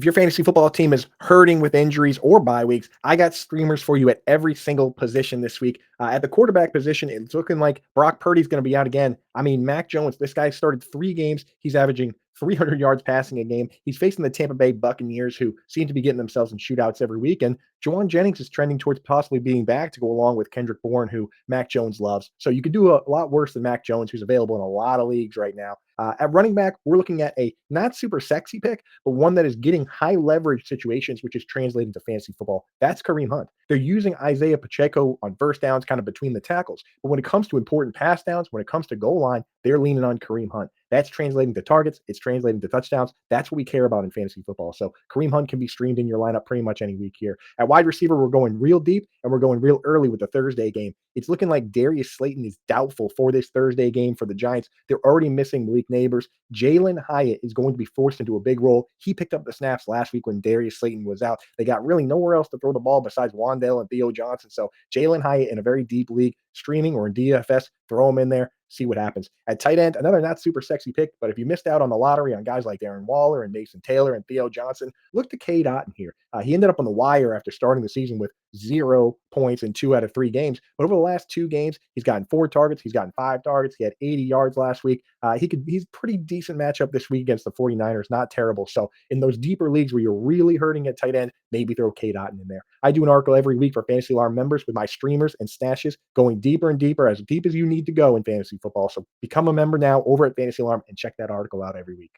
If your fantasy football team is hurting with injuries or bye weeks, I got streamers for you at every single position this week. At the quarterback position, it's looking like Brock Purdy's going to be out again. I mean, Mac Jones, this guy started 3 games. He's averaging 300 yards passing a game. He's facing the Tampa Bay Buccaneers, who seem to be getting themselves in shootouts every week. And Jawan Jennings is trending towards possibly being back to go along with Kendrick Bourne, who Mac Jones loves. So you could do a lot worse than Mac Jones, who's available in a lot of leagues right now. At running back, we're looking at a not super sexy pick, but one that is getting high leverage situations, which is translating to fantasy football. That's Kareem Hunt. They're using Isaiah Pacheco on first downs, kind of between the tackles. But when it comes to important pass downs, when it comes to goal line, they're leaning on Kareem Hunt. That's translating to targets. It's translating to touchdowns. That's what we care about in fantasy football. So Kareem Hunt can be streamed in your lineup pretty much any week here. At wide receiver, we're going real deep and we're going real early with the Thursday game. It's looking like Darius Slayton is doubtful for this Thursday game for the Giants. They're already missing Malik Neighbors. Jalen Hyatt is going to be forced into a big role. He picked up the snaps last week when Darius Slayton was out. They got really nowhere else to throw the ball besides Wandale and Theo Johnson. So Jalen Hyatt in a very deep league, streaming or in DFS, throw him in there, see what happens. At tight end, another not super sexy pick, but if you missed out on the lottery on guys like Darren Waller and Mason Taylor and Theo Johnson, look to Cade Otton here. He ended up on the wire after starting the season with 0 points in 2 out of 3 games. But over the last 2 games, he's gotten 4 targets. He's gotten 5 targets. He had 80 yards last week. He's pretty decent matchup this week against the 49ers. Not terrible. So in those deeper leagues where you're really hurting at tight end, maybe throw Cade Otton in there. I do an article every week for Fantasy Alarm members with my streamers and stashes going deeper and deeper, as deep as you need to go in fantasy football. So become a member now over at Fantasy Alarm and check that article out every week.